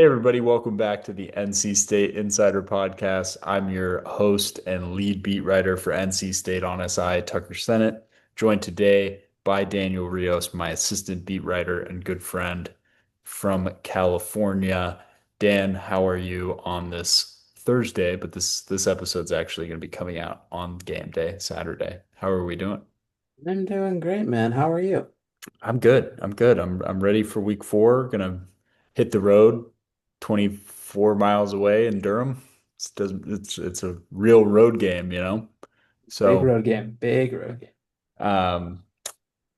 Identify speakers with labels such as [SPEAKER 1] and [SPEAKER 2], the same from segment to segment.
[SPEAKER 1] Hey everybody, welcome back to the NC State Insider Podcast. I'm your host and lead beat writer for NC State on SI, Tucker Sennett, joined today by Daniel Rios, my assistant beat writer and good friend from California. Dan, how are you on this Thursday? But this episode's actually going to be coming out on game day, Saturday. How are we doing?
[SPEAKER 2] I'm doing great, man. How are you?
[SPEAKER 1] I'm good. I'm good. I'm ready for week four. Gonna hit the road 24 miles away in Durham. It's a real road game, you know?
[SPEAKER 2] Big
[SPEAKER 1] So
[SPEAKER 2] road game. Big road game.
[SPEAKER 1] um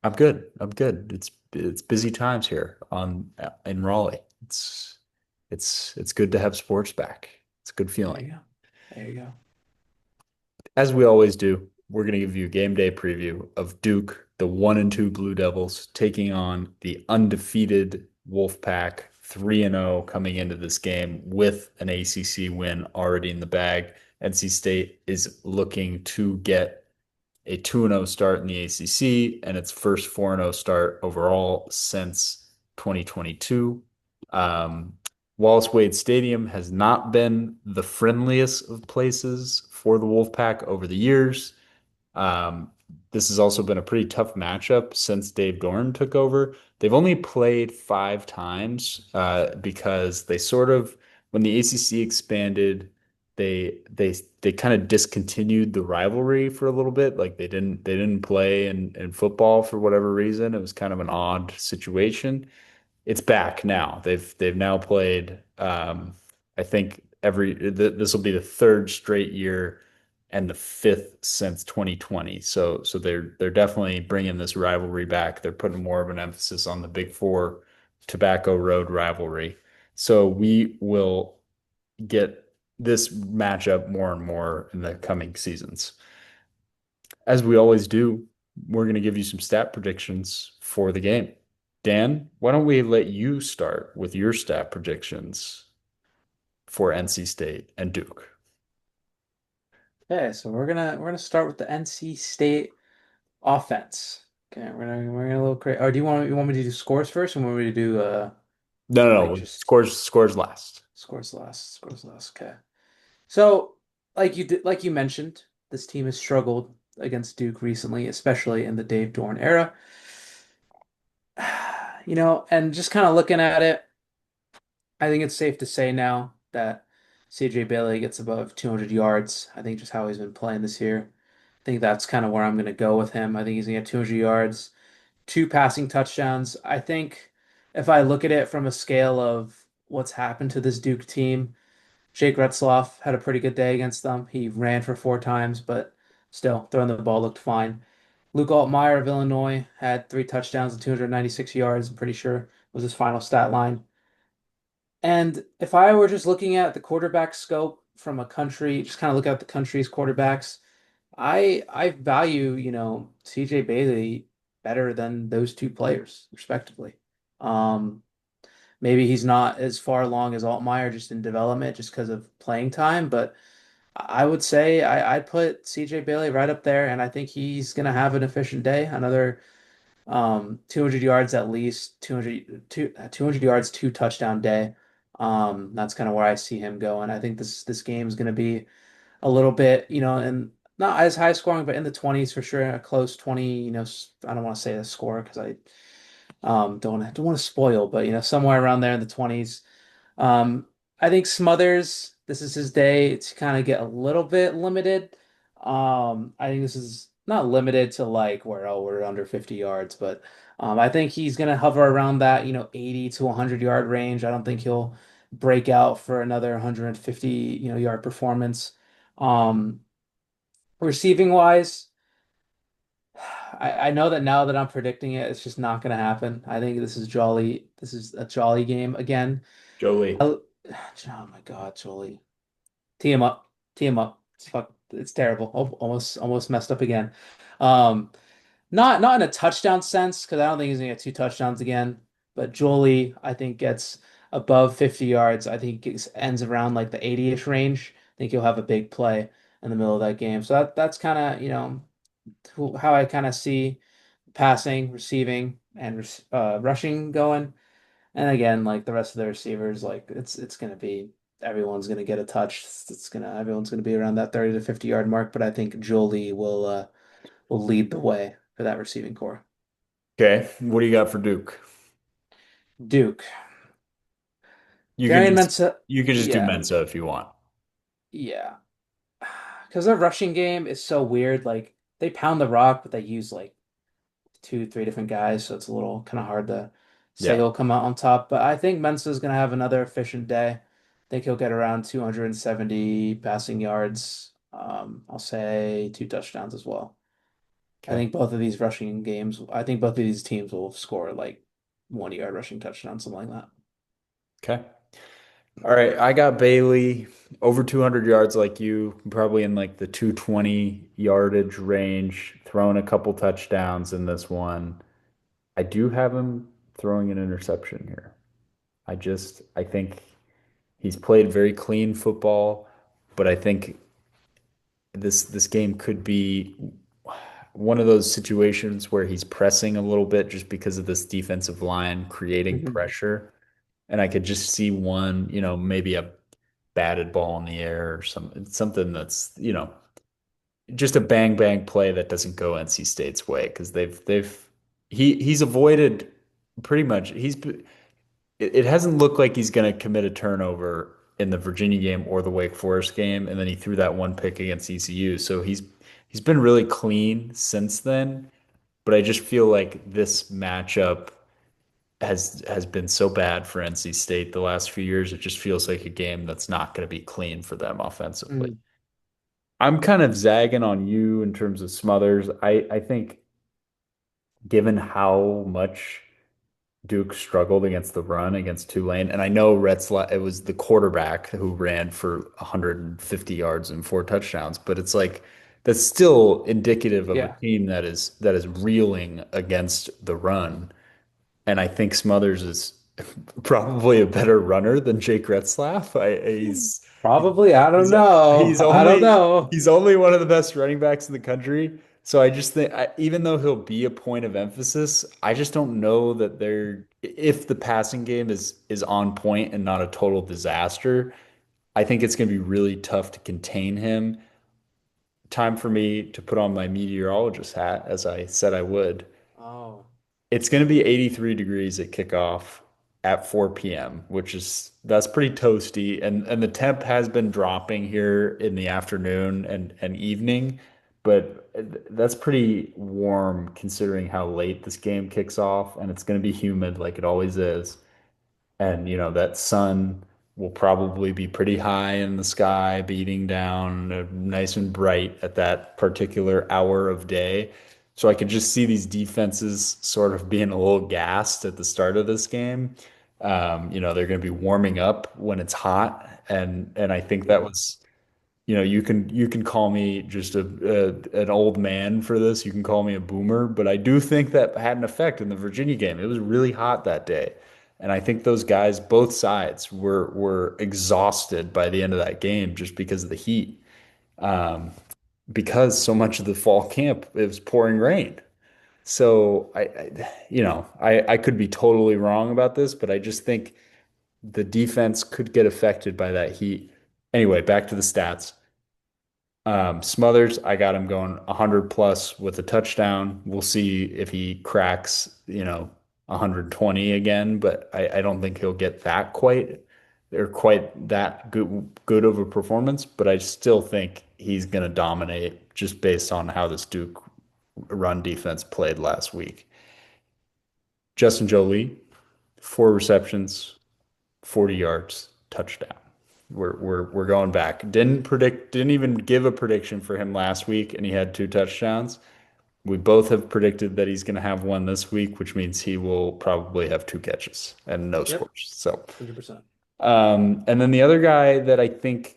[SPEAKER 1] I'm good. I'm good. It's busy times here on in Raleigh. It's good to have sports back. It's a good
[SPEAKER 2] There
[SPEAKER 1] feeling.
[SPEAKER 2] you go. There you go.
[SPEAKER 1] As we always do, we're going to give you a game day preview of Duke, the 1-2 Blue Devils, taking on the undefeated Wolfpack, 3-0 coming into this game with an ACC win already in the bag. NC State is looking to get a 2-0 start in the ACC and its first 4-0 start overall since 2022. Um, Wallace Wade Stadium has not been the friendliest of places for the Wolfpack over the years. Um, this has also been a pretty tough matchup since Dave Dorn took over. They've only played five times because they sort of, when the ACC expanded, they kind of discontinued the rivalry for a little bit. Like they didn't play in football for whatever reason. It was kind of an odd situation. It's back now. They've now played. I think this will be the third straight year and the fifth since 2020. So they're definitely bringing this rivalry back. They're putting more of an emphasis on the Big Four Tobacco Road rivalry. So we will get this matchup more and more in the coming seasons. As we always do, we're going to give you some stat predictions for the game. Dan, why don't we let you start with your stat predictions for NC State and Duke?
[SPEAKER 2] Okay, so we're gonna start with the NC State offense. Okay, we're gonna a little crazy. Or do you want me to do scores first, or want me to do
[SPEAKER 1] No, no,
[SPEAKER 2] like
[SPEAKER 1] no.
[SPEAKER 2] just
[SPEAKER 1] Scores last.
[SPEAKER 2] scores last? Scores last. Okay. So like you mentioned, this team has struggled against Duke recently, especially in the Dave Dorn era. And just kind of looking at it. I think it's safe to say now that CJ Bailey gets above 200 yards. I think just how he's been playing this year. I think that's kind of where I'm going to go with him. I think he's going to get 200 yards, two passing touchdowns. I think if I look at it from a scale of what's happened to this Duke team, Jake Retzloff had a pretty good day against them. He ran for four times, but still, throwing the ball looked fine. Luke Altmaier of Illinois had three touchdowns and 296 yards. I'm pretty sure was his final stat line. And if I were just looking at the quarterback scope from a country, just kind of look at the country's quarterbacks, I value, CJ Bailey better than those two players, respectively. Um, Maybe he's not as far along as Altmaier just in development, just because of playing time, but I would say I'd put CJ Bailey right up there, and I think he's gonna have an efficient day. Another 200 yards at least, 200 yards, two touchdown day. That's kind of where I see him going. I think this game is going to be a little bit, and not as high scoring, but in the 20s for sure, a close 20, I don't want to say the score because I don't want to spoil, but somewhere around there in the 20s. Um, I think Smothers, this is his day to kind of get a little bit limited. I think this is not limited to like where we're under 50 yards, but I think he's gonna hover around that, 80 to 100 yard range. I don't think he'll break out for another 150, yard performance. Um, Receiving wise, I know that now that I'm predicting it, it's just not gonna happen. I think this is jolly. This is a jolly game again.
[SPEAKER 1] Jolie.
[SPEAKER 2] Oh my God, Jolie. Tee him up. Tee him up. It's terrible. Almost messed up again. Um, not in a touchdown sense, because I don't think he's gonna get two touchdowns again. But Jolie, I think, gets above 50 yards. I think it ends around like the 80-ish range. I think he'll have a big play in the middle of that game. So that's kind of, how I kind of see passing, receiving, and rushing going. And again, like the rest of the receivers, like it's gonna be everyone's gonna get a touch. Everyone's gonna be around that 30 to 50 yard mark. But I think Jolie will lead the way for that receiving core.
[SPEAKER 1] Okay, what do you got for Duke?
[SPEAKER 2] Duke.
[SPEAKER 1] You can
[SPEAKER 2] Darian
[SPEAKER 1] just
[SPEAKER 2] Mensa,
[SPEAKER 1] you can just do
[SPEAKER 2] yeah,
[SPEAKER 1] Mensa if you want.
[SPEAKER 2] yeah. Because their rushing game is so weird. Like they pound the rock, but they use like two, three different guys, so it's a little kind of hard to say
[SPEAKER 1] Yeah.
[SPEAKER 2] he'll come out on top. But I think Mensa's gonna have another efficient day. I think he'll get around 270 passing yards. I'll say two touchdowns as well. I
[SPEAKER 1] Okay.
[SPEAKER 2] think both of these rushing games, I think both of these teams will score like 1 yard rushing touchdown, something like that.
[SPEAKER 1] Okay. All right, I got Bailey over 200 yards like you, probably in like the 220 yardage range, throwing a couple touchdowns in this one. I do have him throwing an interception here. I think he's played very clean football, but I think this game could be one of those situations where he's pressing a little bit just because of this defensive line creating
[SPEAKER 2] Mhm.
[SPEAKER 1] pressure. And I could just see one, maybe a batted ball in the air or something that's, just a bang bang play that doesn't go NC State's way because he's avoided pretty much it hasn't looked like he's going to commit a turnover in the Virginia game or the Wake Forest game, and then he threw that one pick against ECU. So he's been really clean since then. But I just feel like this matchup has been so bad for NC State the last few years. It just feels like a game that's not going to be clean for them offensively.
[SPEAKER 2] Mhm.
[SPEAKER 1] I'm kind of zagging on you in terms of Smothers. I think given how much Duke struggled against the run against Tulane. And I know it was the quarterback who ran for 150 yards and four touchdowns, but it's like that's still indicative of a
[SPEAKER 2] Yeah.
[SPEAKER 1] team that is reeling against the run. And I think Smothers is probably a better runner than Jake Retzlaff.
[SPEAKER 2] Probably. I don't
[SPEAKER 1] He's
[SPEAKER 2] know.
[SPEAKER 1] he's
[SPEAKER 2] I don't
[SPEAKER 1] only
[SPEAKER 2] know.
[SPEAKER 1] he's only one of the best running backs in the country. So I just think, even though he'll be a point of emphasis, I just don't know that if the passing game is on point and not a total disaster, I think it's going to be really tough to contain him. Time for me to put on my meteorologist hat, as I said I would.
[SPEAKER 2] Oh.
[SPEAKER 1] It's going to be 83 degrees at kickoff at 4 p.m., that's pretty toasty. And the temp has been dropping here in the afternoon and evening, but that's pretty warm considering how late this game kicks off, and it's going to be humid like it always is. And that sun will probably be pretty high in the sky, beating down, nice and bright at that particular hour of day. So I could just see these defenses sort of being a little gassed at the start of this game. They're going to be warming up when it's hot, and I think that
[SPEAKER 2] Yeah.
[SPEAKER 1] was, you can call me just an old man for this. You can call me a boomer, but I do think that had an effect in the Virginia game. It was really hot that day, and I think those guys, both sides, were exhausted by the end of that game just because of the heat. Because so much of the fall camp it was pouring rain. So I could be totally wrong about this, but I just think the defense could get affected by that heat. Anyway, back to the stats. Smothers, I got him going 100 plus with a touchdown. We'll see if he cracks, 120 again, but I don't think he'll get that quite that good of a performance, but I still think he's going to dominate just based on how this Duke run defense played last week. Justin Jolie, four receptions, 40 yards, touchdown. We're going back. Didn't even give a prediction for him last week, and he had two touchdowns. We both have predicted that he's going to have one this week, which means he will probably have two catches and no
[SPEAKER 2] Yep.
[SPEAKER 1] scores. So,
[SPEAKER 2] 100%.
[SPEAKER 1] and then the other guy that I think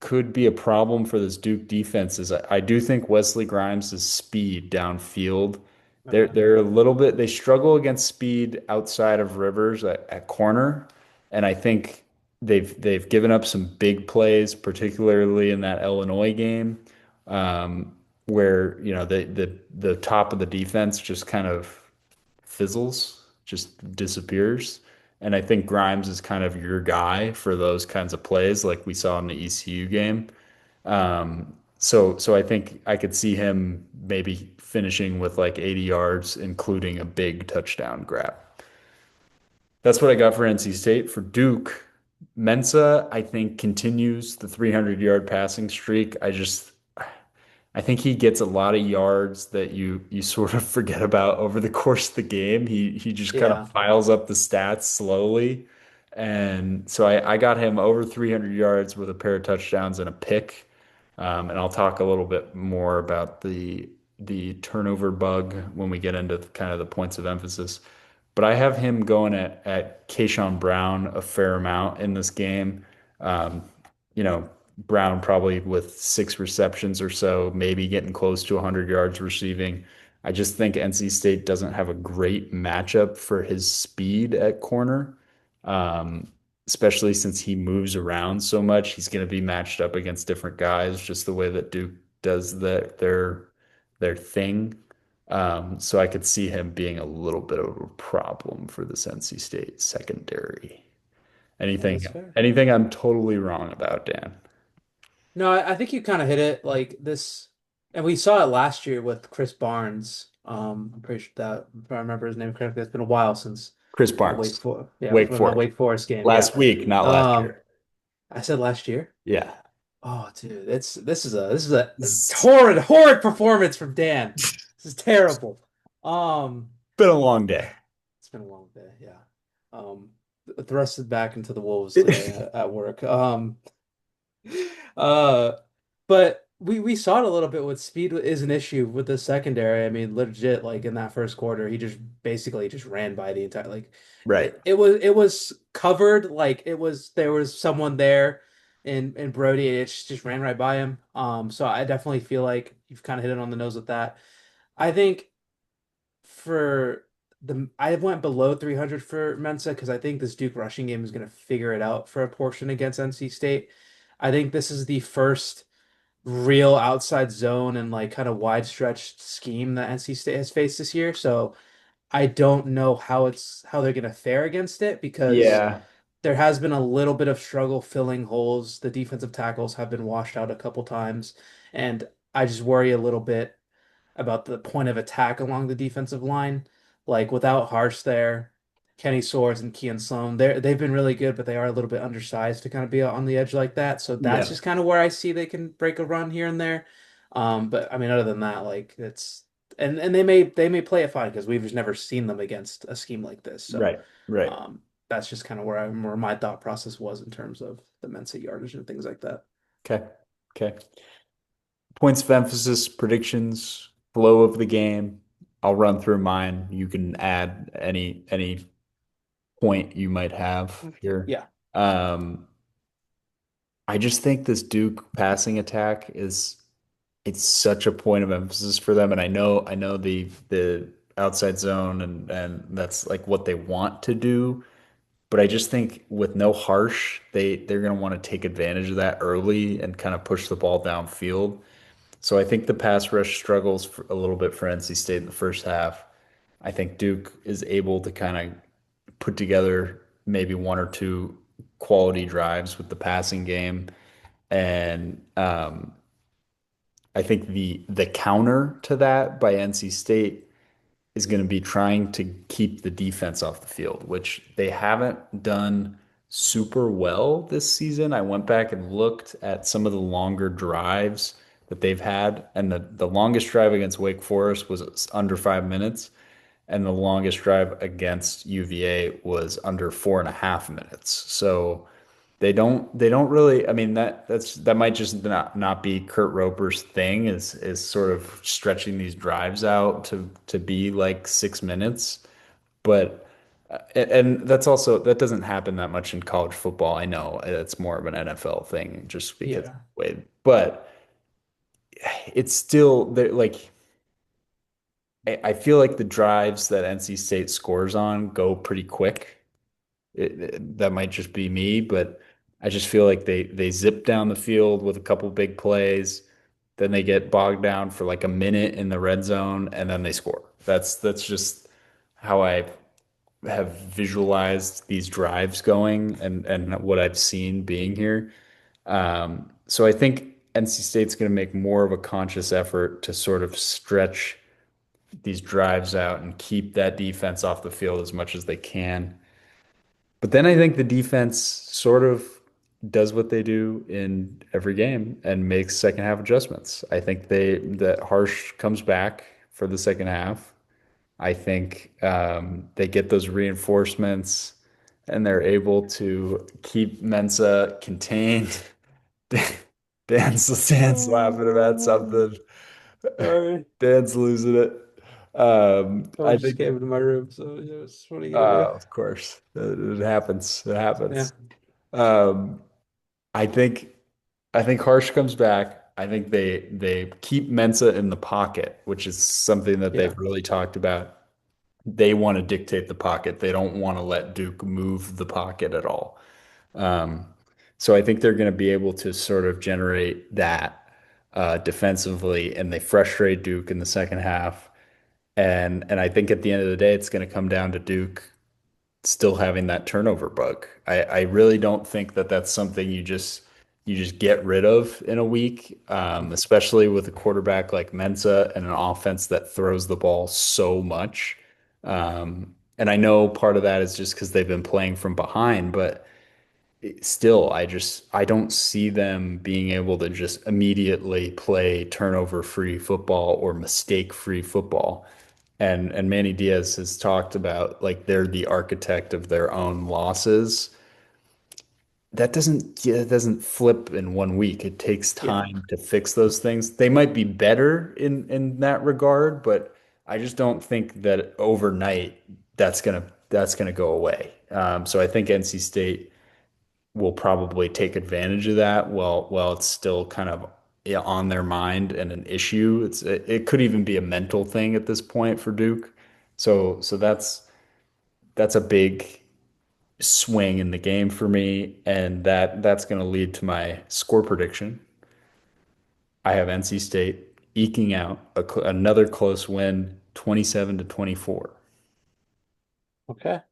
[SPEAKER 1] could be a problem for this Duke defense is I do think Wesley Grimes' speed downfield.
[SPEAKER 2] Okay.
[SPEAKER 1] They're a little bit they struggle against speed outside of Rivers at corner, and I think they've given up some big plays, particularly in that Illinois game, where the top of the defense just kind of fizzles, just disappears. And I think Grimes is kind of your guy for those kinds of plays, like we saw in the ECU game. So I think I could see him maybe finishing with like 80 yards, including a big touchdown grab. That's what I got for NC State. For Duke, Mensa, I think continues the 300-yard passing streak. I think he gets a lot of yards that you sort of forget about over the course of the game. He just kind of
[SPEAKER 2] Yeah,
[SPEAKER 1] piles up the stats slowly. And so I got him over 300 yards with a pair of touchdowns and a pick. And I'll talk a little bit more about the turnover bug when we get into kind of the points of emphasis. But I have him going at Keyshawn Brown a fair amount in this game. Um, you know, Brown probably with 6 receptions or so, maybe getting close to 100 yards receiving. I just think NC State doesn't have a great matchup for his speed at corner, um, especially since he moves around so much. He's going to be matched up against different guys, just the way that Duke does their thing. So I could see him being a little bit of a problem for this NC State secondary.
[SPEAKER 2] yeah,
[SPEAKER 1] Anything,
[SPEAKER 2] that's fair.
[SPEAKER 1] anything I'm totally wrong about, Dan?
[SPEAKER 2] No, I think you kind of hit it like this, and we saw it last year with Chris Barnes. I'm pretty sure that if I remember his name correctly. It's been a while since
[SPEAKER 1] Chris
[SPEAKER 2] that Wake
[SPEAKER 1] Barnes,
[SPEAKER 2] Forest, yeah,
[SPEAKER 1] Wake
[SPEAKER 2] from that
[SPEAKER 1] Forest.
[SPEAKER 2] Wake Forest game. Yeah.
[SPEAKER 1] Last week, not last year.
[SPEAKER 2] I said last year.
[SPEAKER 1] Yeah.
[SPEAKER 2] Oh, dude, it's this is a horrid performance from Dan. This is terrible. Um,
[SPEAKER 1] Been a long day.
[SPEAKER 2] it's been a long day. Yeah. Thrusted back into the wolves today at work. Uh, but we saw it a little bit with speed is an issue with the secondary. I mean, legit, like in that first quarter, he just basically just ran by the entire like
[SPEAKER 1] Right.
[SPEAKER 2] it was covered, like it was there was someone there in Brody, and it just ran right by him. So I definitely feel like you've kind of hit it on the nose with that. I think for I went below 300 for Mensa because I think this Duke rushing game is going to figure it out for a portion against NC State. I think this is the first real outside zone and like kind of wide stretched scheme that NC State has faced this year. So I don't know how they're going to fare against it because
[SPEAKER 1] Yeah.
[SPEAKER 2] there has been a little bit of struggle filling holes. The defensive tackles have been washed out a couple times, and I just worry a little bit about the point of attack along the defensive line. Like without Harsh there, Kenny Swords and Kean Sloan, they've been really good, but they are a little bit undersized to kind of be on the edge like that. So that's
[SPEAKER 1] Yeah.
[SPEAKER 2] just kind of where I see they can break a run here and there. But I mean, other than that, like it's and they may play it fine because we've just never seen them against a scheme like this. So
[SPEAKER 1] Right. Right.
[SPEAKER 2] that's just kind of where my thought process was in terms of the Mensa yardage and things like that.
[SPEAKER 1] Okay. Okay. Points of emphasis, predictions, flow of the game. I'll run through mine. You can add any point you might have here.
[SPEAKER 2] Yeah,
[SPEAKER 1] I just think this Duke passing attack is it's such a point of emphasis for them. And I know the outside zone and that's like what they want to do. But I just think with no Harsh, they're gonna want to take advantage of that early and kind of push the ball downfield. So I think the pass rush struggles for a little bit for NC State in the first half. I think Duke is able to kind of put together maybe one or two quality drives with the passing game. And I think the counter to that by NC State is going to be trying to keep the defense off the field, which they haven't done super well this season. I went back and looked at some of the longer drives that they've had, and the longest drive against Wake Forest was under 5 minutes, and the longest drive against UVA was under 4.5 minutes. So they don't really, I mean that might just not be Kurt Roper's thing is sort of stretching these drives out to be like 6 minutes. But and that's also that doesn't happen that much in college football. I know it's more of an NFL thing just because of
[SPEAKER 2] yeah,
[SPEAKER 1] the way, but it's still there like I feel like the drives that NC State scores on go pretty quick. That might just be me, but I just feel like they zip down the field with a couple big plays, then they get bogged down for like a minute in the red zone, and then they score. That's just how I have visualized these drives going and what I've seen being here. So I think NC State's going to make more of a conscious effort to sort of stretch these drives out and keep that defense off the field as much as they can. But then I think the defense sort of does what they do in every game and makes second half adjustments. I think that Harsh comes back for the second half. I think they get those reinforcements and they're able to keep Mensa contained. Dan's laughing about
[SPEAKER 2] Oh,
[SPEAKER 1] something.
[SPEAKER 2] sorry.
[SPEAKER 1] Dan's losing it.
[SPEAKER 2] Someone
[SPEAKER 1] I
[SPEAKER 2] just
[SPEAKER 1] think,
[SPEAKER 2] came into my room, so yeah, what are you gonna do?
[SPEAKER 1] of course, it happens. It
[SPEAKER 2] Yeah,
[SPEAKER 1] happens. Um, I think, I think Harsh comes back. I think they keep Mensa in the pocket, which is something that they've
[SPEAKER 2] yeah,
[SPEAKER 1] really talked about. They want to dictate the pocket. They don't want to let Duke move the pocket at all. Um, so I think they're going to be able to sort of generate that defensively, and they frustrate Duke in the second half. And I think at the end of the day, it's going to come down to Duke still having that turnover bug. I really don't think that that's something you just get rid of in a week, especially with a quarterback like Mensa and an offense that throws the ball so much. And I know part of that is just because they've been playing from behind, but still, I don't see them being able to just immediately play turnover-free football or mistake-free football. And Manny Diaz has talked about like they're the architect of their own losses. That doesn't flip in one week. It takes
[SPEAKER 2] yeah,
[SPEAKER 1] time to fix those things. They might be better in that regard, but I just don't think that overnight that's gonna go away. So I think NC State will probably take advantage of that while it's still kind of on their mind and an issue. It could even be a mental thing at this point for Duke. So that's a big swing in the game for me, and that's going to lead to my score prediction. I have NC State eking out another close win, 27 to 24.
[SPEAKER 2] okay,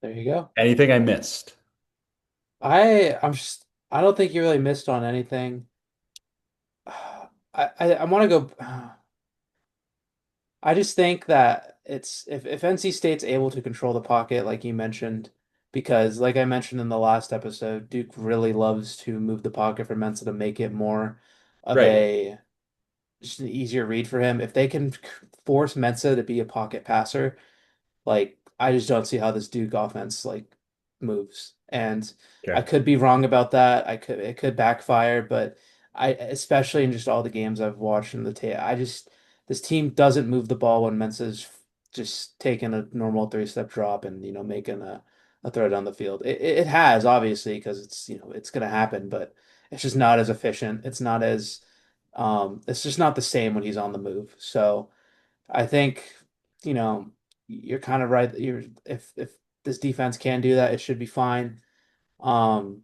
[SPEAKER 2] there you go.
[SPEAKER 1] Anything I missed?
[SPEAKER 2] I don't think you really missed on anything. I want to go. I just think that it's if NC State's able to control the pocket, like you mentioned, because like I mentioned in the last episode, Duke really loves to move the pocket for Mensa to make it more of
[SPEAKER 1] Right.
[SPEAKER 2] a just an easier read for him. If they can force Mensa to be a pocket passer, like I just don't see how this Duke offense like moves. And I
[SPEAKER 1] Okay.
[SPEAKER 2] could be wrong about that. It could backfire, but I especially in just all the games I've watched in the tape, I just this team doesn't move the ball when Mensa's just taking a normal three-step drop and making a throw down the field. It has obviously because it's gonna happen, but it's just not as efficient. It's just not the same when he's on the move. So I think, you know, you're kind of right. You're if this defense can do that, it should be fine. Um,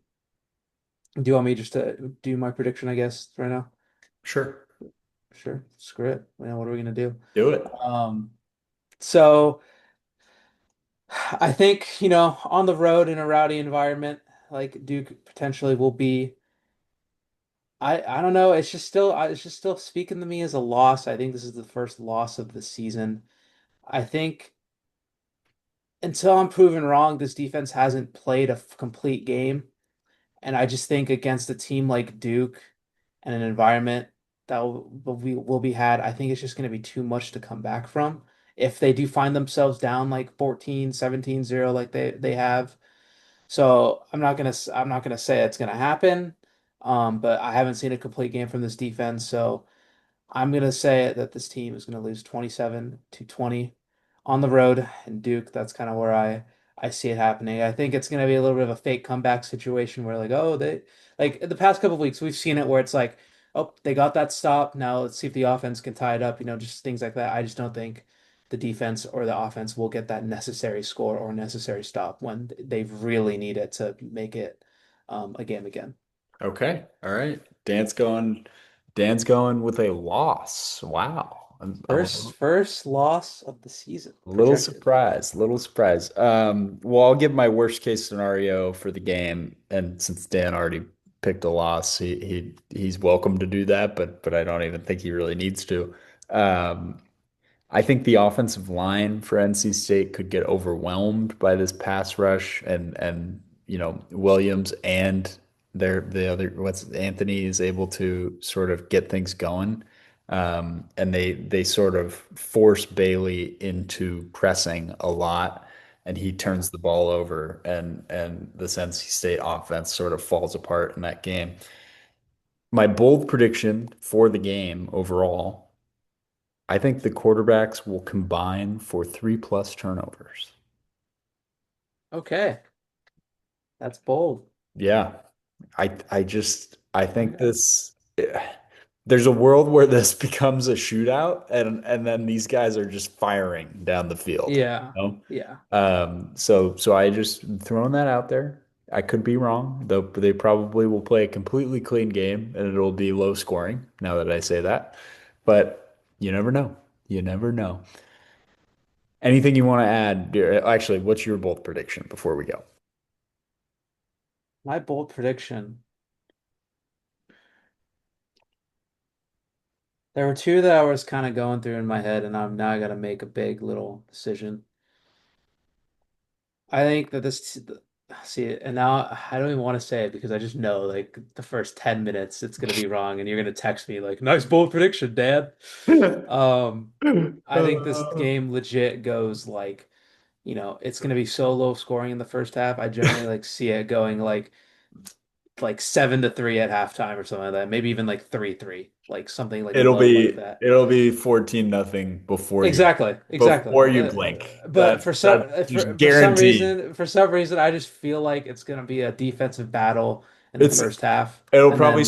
[SPEAKER 2] do you want me just to do my prediction, I guess, right now?
[SPEAKER 1] Sure.
[SPEAKER 2] Sure. Screw it. What are we gonna do?
[SPEAKER 1] Do it.
[SPEAKER 2] Um, so I think, on the road in a rowdy environment, like Duke potentially will be. I don't know. It's just still speaking to me as a loss. I think this is the first loss of the season. I think until I'm proven wrong, this defense hasn't played a complete game. And I just think against a team like Duke and an environment that will be had, I think it's just going to be too much to come back from. If they do find themselves down like 14, 17-0 like they have. So I'm not gonna say it's gonna happen. But I haven't seen a complete game from this defense, so I'm gonna say that this team is gonna lose 27 to 20 on the road in Duke. That's kind of where I see it happening. I think it's gonna be a little bit of a fake comeback situation where like, oh, they like the past couple of weeks we've seen it where it's like, oh, they got that stop. Now let's see if the offense can tie it up, just things like that. I just don't think the defense or the offense will get that necessary score or necessary stop when they really need it to make it a game again.
[SPEAKER 1] Okay. All right. Dan's going with a loss. Wow. I'm
[SPEAKER 2] First loss of the season
[SPEAKER 1] a little
[SPEAKER 2] projected.
[SPEAKER 1] surprised, little surprised. Well, I'll give my worst case scenario for the game, and since Dan already picked a loss, he's welcome to do that, but I don't even think he really needs to. Um, I think the offensive line for NC State could get overwhelmed by this pass rush and Williams and the other what's Anthony is able to sort of get things going. And they sort of force Bailey into pressing a lot and he
[SPEAKER 2] Yeah.
[SPEAKER 1] turns the ball over and this NC State offense sort of falls apart in that game. My bold prediction for the game overall, I think the quarterbacks will combine for 3+ turnovers.
[SPEAKER 2] Okay. That's bold.
[SPEAKER 1] Yeah. I think
[SPEAKER 2] Okay.
[SPEAKER 1] this there's a world where this becomes a shootout and then these guys are just firing down the field.
[SPEAKER 2] Yeah.
[SPEAKER 1] You know?
[SPEAKER 2] Yeah.
[SPEAKER 1] So I just throwing that out there. I could be wrong, though they probably will play a completely clean game and it'll be low scoring now that I say that. But you never know. You never know. Anything you want to add? Actually, what's your bold prediction before we go?
[SPEAKER 2] My bold prediction. There were two that I was kind of going through in my head, and now I got to make a big little decision. I think that this, see, and now I don't even want to say it because I just know like the first 10 minutes it's gonna be wrong, and you're gonna text me like, "Nice bold prediction, Dad." Um, I think this
[SPEAKER 1] Uh,
[SPEAKER 2] game legit goes like, it's gonna be so low scoring in the first half. I generally like see it going like 7-3 at halftime or something like that. Maybe even like 3-3, like something like low like that.
[SPEAKER 1] it'll be 14 nothing
[SPEAKER 2] Exactly, exactly.
[SPEAKER 1] before you blink.
[SPEAKER 2] But for
[SPEAKER 1] That's
[SPEAKER 2] some
[SPEAKER 1] just guaranteed.
[SPEAKER 2] for some reason, I just feel like it's gonna be a defensive battle in the
[SPEAKER 1] It's
[SPEAKER 2] first half, and then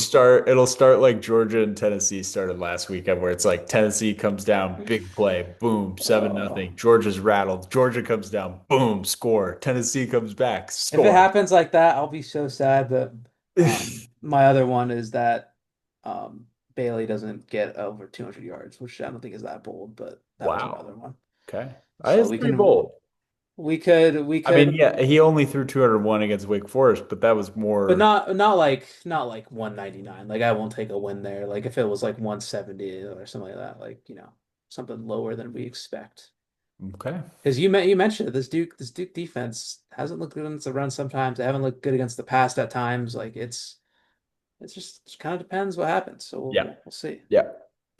[SPEAKER 1] it'll start like Georgia and Tennessee started last weekend where it's like Tennessee comes down, big play, boom, 7
[SPEAKER 2] uh,
[SPEAKER 1] nothing. Georgia's rattled. Georgia comes down, boom, score. Tennessee comes back,
[SPEAKER 2] if it
[SPEAKER 1] score.
[SPEAKER 2] happens like that, I'll be so sad. But my other one is that Bailey doesn't get over 200 yards, which I don't think is that bold, but that was my
[SPEAKER 1] Wow.
[SPEAKER 2] other one.
[SPEAKER 1] Okay.
[SPEAKER 2] So
[SPEAKER 1] It's pretty bold.
[SPEAKER 2] we
[SPEAKER 1] I mean,
[SPEAKER 2] could.
[SPEAKER 1] yeah, he only threw 201 against Wake Forest, but that was
[SPEAKER 2] But
[SPEAKER 1] more
[SPEAKER 2] not like 199. Like I won't take a win there. Like if it was like 170 or something like that, like something lower than we expect.
[SPEAKER 1] okay.
[SPEAKER 2] Because you mentioned it, this Duke defense hasn't looked good against the run sometimes. They haven't looked good against the pass at times. Like it's just it kind of depends what happens. So
[SPEAKER 1] Yeah.
[SPEAKER 2] we'll see.
[SPEAKER 1] Yeah.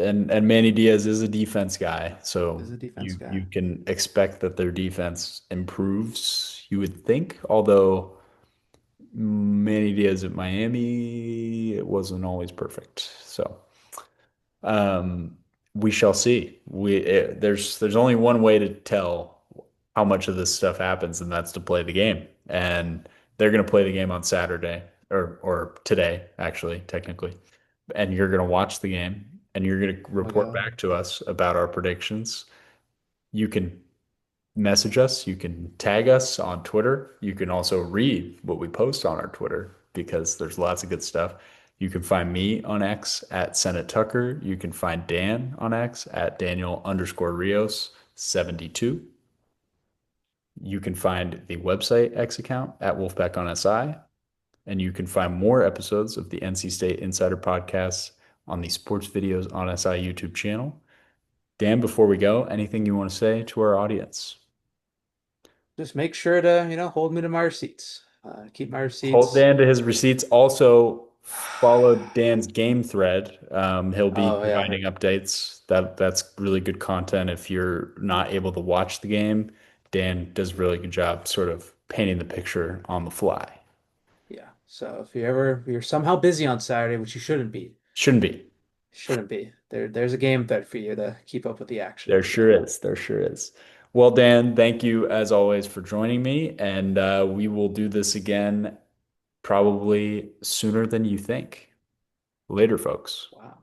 [SPEAKER 1] And Manny Diaz is a defense guy, so
[SPEAKER 2] This is a defense
[SPEAKER 1] you
[SPEAKER 2] guy.
[SPEAKER 1] can expect that their defense improves, you would think, although Manny Diaz at Miami, it wasn't always perfect. So, um, we shall see. There's only one way to tell how much of this stuff happens, and that's to play the game. And they're going to play the game on Saturday or today, actually, technically. And you're going to watch the game and you're going to
[SPEAKER 2] Oh my
[SPEAKER 1] report
[SPEAKER 2] God.
[SPEAKER 1] back to us about our predictions. You can message us, you can tag us on Twitter. You can also read what we post on our Twitter because there's lots of good stuff. You can find me on X at Senate Tucker. You can find Dan on X at Daniel underscore Rios 72. You can find the website X account at Wolfpack on SI. And you can find more episodes of the NC State Insider Podcast on the Sports Videos on SI YouTube channel. Dan, before we go, anything you want to say to our audience?
[SPEAKER 2] Just make sure to, hold me to my receipts. Keep my
[SPEAKER 1] Hold
[SPEAKER 2] receipts.
[SPEAKER 1] Dan to his receipts. Also, follow Dan's game thread. He'll be
[SPEAKER 2] Oh yeah.
[SPEAKER 1] providing updates. That's really good content. If you're not able to watch the game, Dan does a really good job sort of painting the picture on the fly.
[SPEAKER 2] Yeah. So if you're somehow busy on Saturday, which you
[SPEAKER 1] Shouldn't be.
[SPEAKER 2] shouldn't be. There's a game bet for you to keep up with the action.
[SPEAKER 1] There sure
[SPEAKER 2] So
[SPEAKER 1] is. There sure is. Well, Dan, thank you as always for joining me, and we will do this again probably sooner than you think. Later, folks.
[SPEAKER 2] wow.